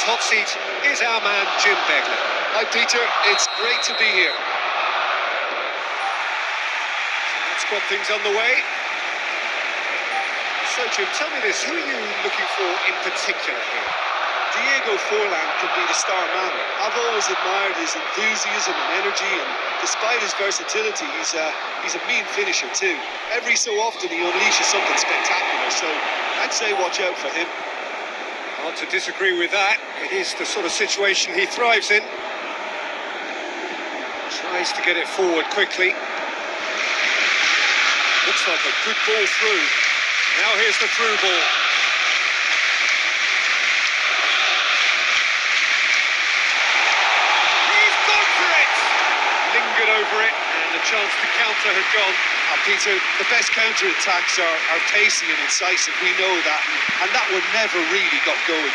Hot seat is our man Jim Begley. Hi Peter, it's great to be here. Let's got things on the way. So Jim, tell me this, who are you looking for in particular here? Diego Forlan can be the star man. I've always admired his enthusiasm and energy, and despite his versatility, he's a mean finisher too. Every so often he unleashes something spectacular, so I'd say watch out for him. Hard to disagree with that. It is the sort of situation he thrives in. Tries to get it forward quickly. Looks like a good ball through. Now here's the through ball. He's gone for it! Lingered over it, and the chance to counter had gone. Peter, the best counter-attacks are pacey and incisive, we know that, and that one never really got going.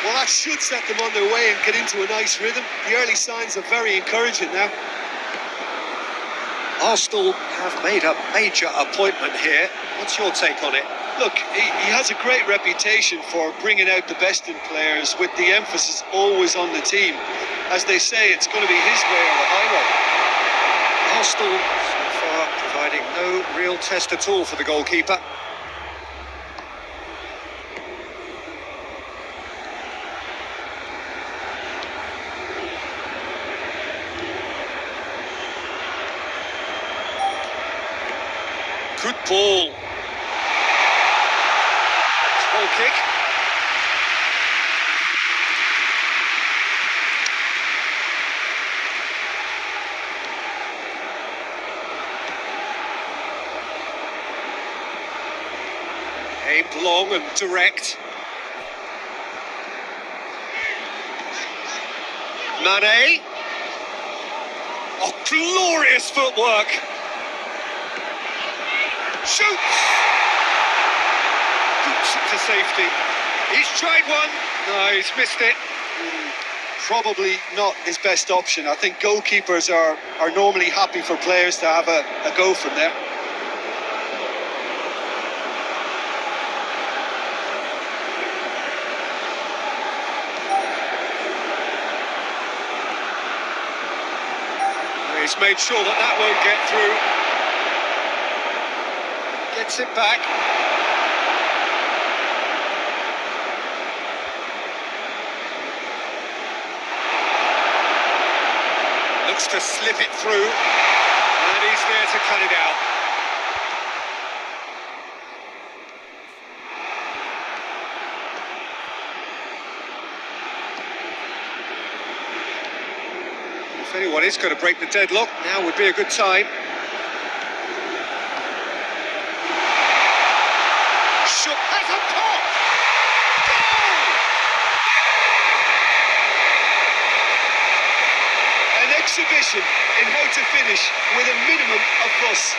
Well, that should set them on their way and get into a nice rhythm. The early signs are very encouraging now. Arsenal have made a major appointment here. What's your take on it? Look, he has a great reputation for bringing out the best in players, with the emphasis always on the team. As they say, it's going to be his way or the highway. Arsenal so far providing no real test at all for the goalkeeper. Good ball. Goal kick. Aimed long and direct. Mane. Oh, glorious footwork. Shoots! Boots it to safety. He's tried one. No, he's missed it. Probably not his best option. I think goalkeepers are normally happy for players to have a go from there. He's made sure that won't get through. Gets it back. Looks to slip it through, and he's there to cut it out. If anyone is going to break the deadlock, now would be a good time. Shoot, has a pop! Goal! An exhibition in how to finish with a minimum of fuss.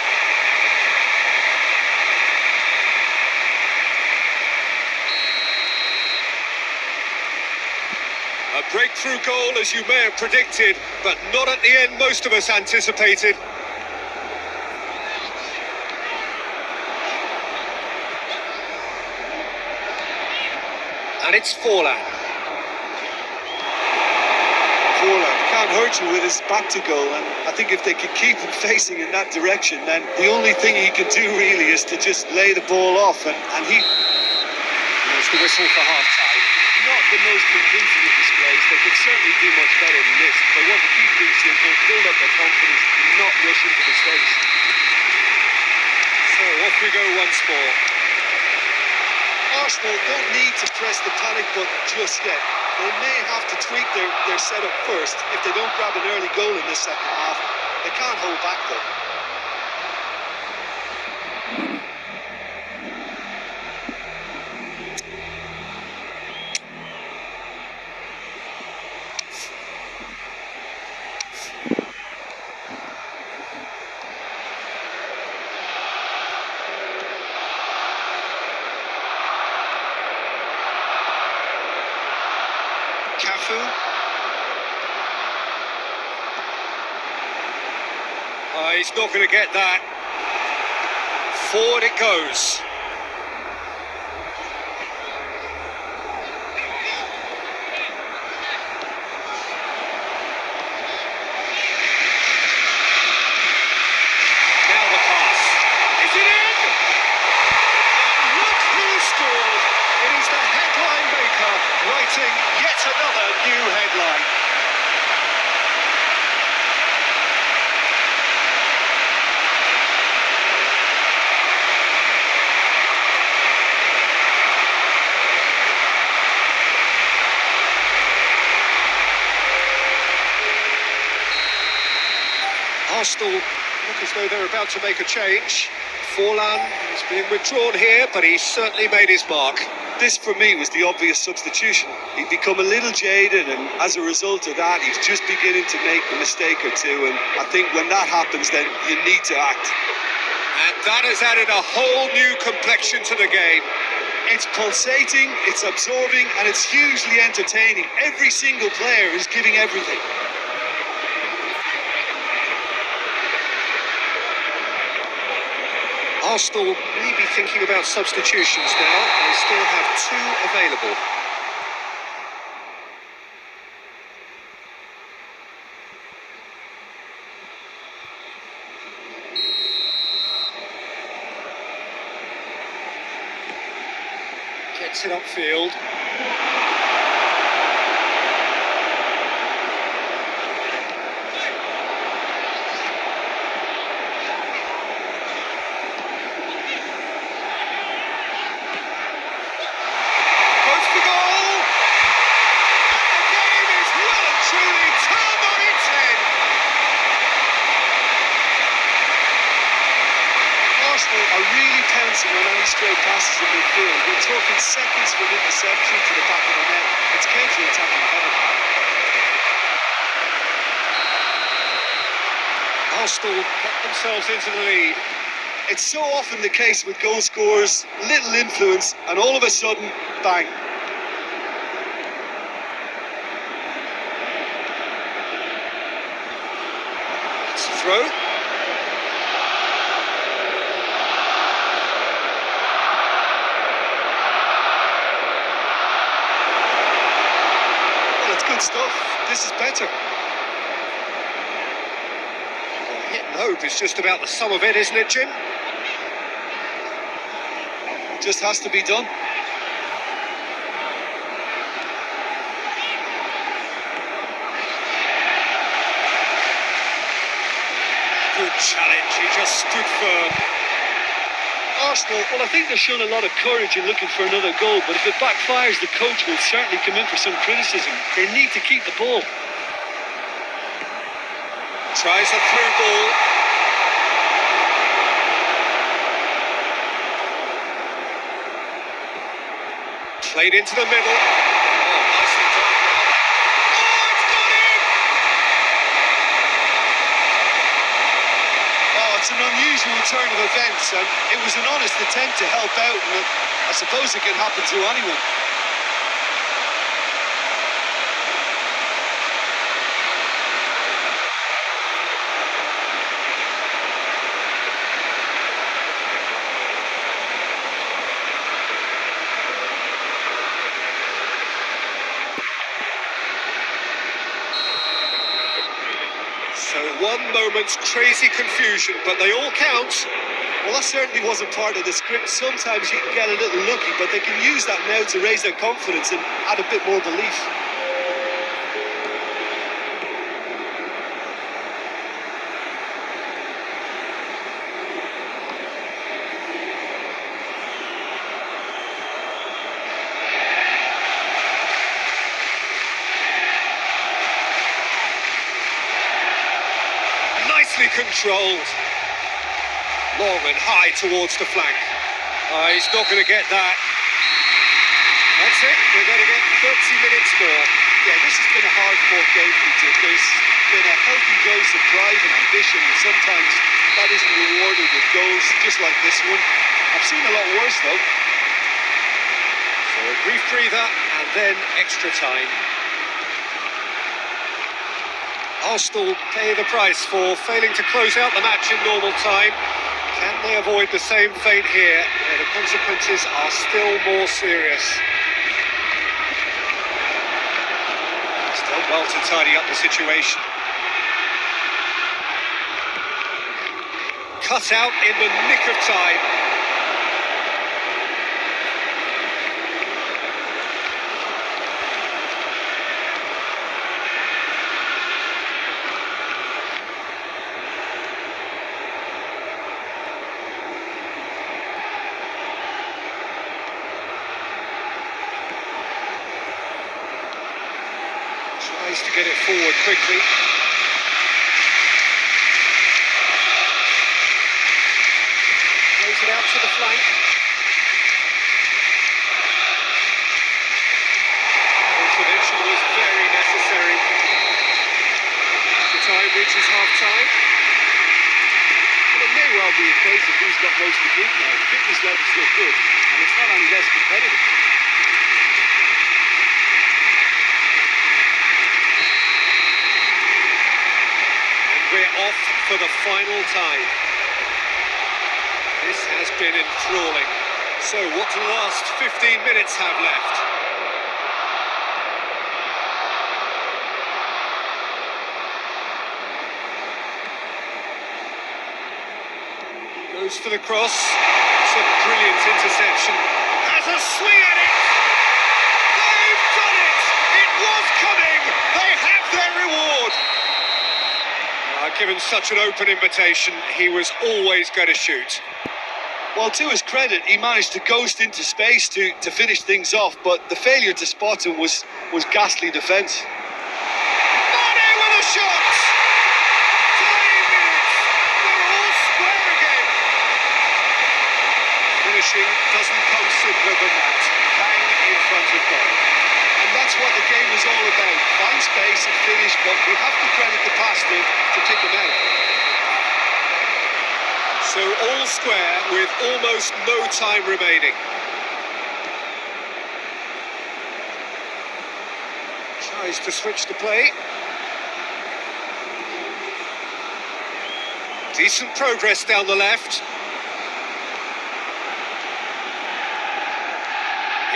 A breakthrough goal, as you may have predicted, but not at the end most of us anticipated. And it's Forlan. Forlan can't hurt you with his back to goal, and I think if they could keep him facing in that direction, then the only thing he can do really is to just lay the ball off, and he... There's the whistle for half-time. Not the most convincing of displays. They could certainly do much better than this. They want to keep things simple, build up their confidence, not rush into mistakes. So off we go once more. Arsenal don't need to press the panic button just yet. They may have to tweak their setup first if they don't grab an early goal in this second half. They can't hold back though. Cafu. He's not going to get that. Forward it goes. Now the pass. Is it in? And look who scored. It is the headline maker, writing yet another new headline. Arsenal look as though they're about to make a change. Forlan is being withdrawn here, but he's certainly made his mark. This, for me, was the obvious substitution. He'd become a little jaded, and as a result of that, he's just beginning to make a mistake or two. And I think when that happens, then you need to act. And that has added a whole new complexion to the game. It's pulsating, it's absorbing, and it's hugely entertaining. Every single player is giving everything. Arsenal may be thinking about substitutions now. They still have two available. Gets it upfield. Are really pouncing on any stray passes in midfield. We're talking seconds from interception to the back of the net. It's counter-attacking heaven. Arsenal get themselves into the lead. It's so often the case with goal scorers, little influence, and all of a sudden, bang. It's a throw. Good stuff. This is better. Well, hit and hope is just about the sum of it, isn't it, Jim? Just has to be done. Good challenge, he just stood firm. Arsenal, well, I think they've shown a lot of courage in looking for another goal, but if it backfires, the coach will certainly come in for some criticism. They need to keep the ball. Tries a through ball. Played into the middle. Oh, nicely done. Oh, it's got in! Oh, it's an unusual turn of events, and it was an honest attempt to help out, and I suppose it can happen to anyone. So one moment's crazy confusion, but they all count. Well, that certainly wasn't part of the script. Sometimes you can get a little lucky, but they can use that now to raise their confidence and add a bit more belief. Nicely controlled. Long and high towards the flank. He's not going to get that. That's it. We're going to get 30 minutes more. Yeah, this has been a hard-fought game, Peter. There's been a healthy dose of drive and ambition, and sometimes that isn't rewarded with goals, just like this one. I've seen a lot worse, though. So a brief breather and then extra time. Arsenal pay the price for failing to close out the match in normal time. Can they avoid the same fate here, where the consequences are still more serious? Still well to tidy up the situation. Cut out in the nick of time. Tries to get it forward quickly. Plays it out to the flank. Intervention was very necessary. The time reaches half-time. Well, it may well be a case of who's got most to give now. Fitness levels look good, and it's not any less competitive. We're off for the final time. This has been enthralling. So what do the last 15 minutes have left? Goes for the cross. It's a brilliant interception. Has a swing at it. They've done it. It was coming. They have their reward. Given such an open invitation, he was always going to shoot. Well, to his credit, he managed to ghost into space to finish things off, but the failure to spot him was ghastly defence. Mane with a shot! 20 minutes! They're all square again! Finishing doesn't come simpler than that. Bang in front of goal. And that's what the game is all about. Find space and finish, but we have to credit the pass to pick him out. So all square with almost no time remaining. Tries to switch the play. Decent progress down the left.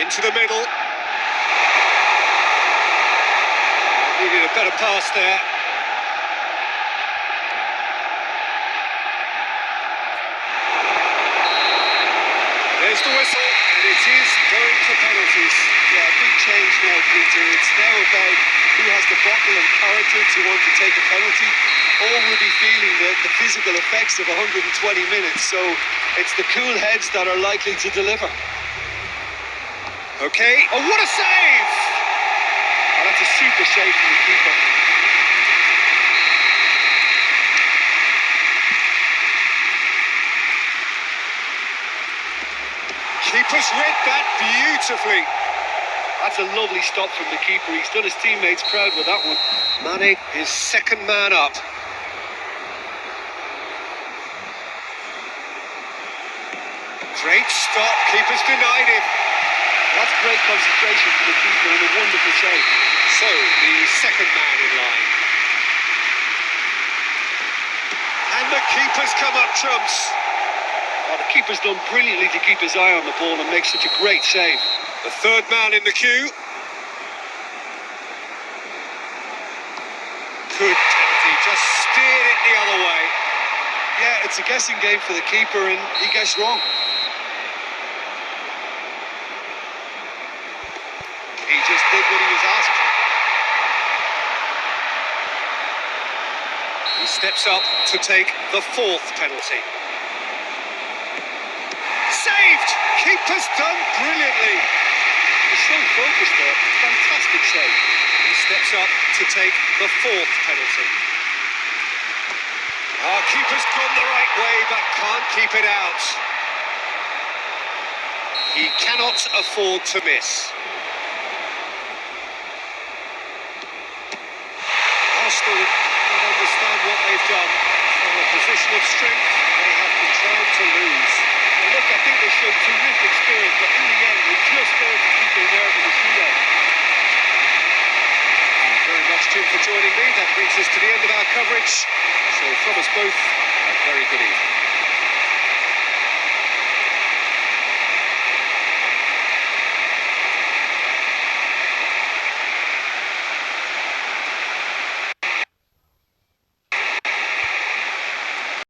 Into the middle. Needed a better pass there. There's the whistle. It is going to penalties. Yeah, big change now, Peter. It's now about who has the bottle and character to want to take a penalty. All will be feeling the physical effects of 120 minutes, so it's the cool heads that are likely to deliver. Okay, oh, what a save! Oh, that's a super save from the keeper. Keeper's read that beautifully. That's a lovely stop from the keeper. He's done his teammates proud with that one. Mane is second man up. Great stop, keeper's denied him. That's great concentration from the keeper and a wonderful save. So, the second man in line. And the keeper's come up trumps. Oh, the keeper's done brilliantly to keep his eye on the ball and make such a great save. The third man in the queue. Good penalty, just steered it the other way. Yeah, it's a guessing game for the keeper and he guessed wrong. He just did what he was asked. He steps up to take the fourth penalty. Saved! Keeper's done brilliantly. He's so focused there. Fantastic save. He steps up to take the fourth penalty. Our keeper's gone the right way, but can't keep it out. He cannot afford to miss. Arsenal don't understand what they've done. From a position of strength, they have contrived to lose. And look, I think they showed terrific spirit, but in the end, they just failed to keep their nerve in the shootout. Thank you very much, Jim, for joining me. That brings us to the end of our coverage. So from us both, a very good evening.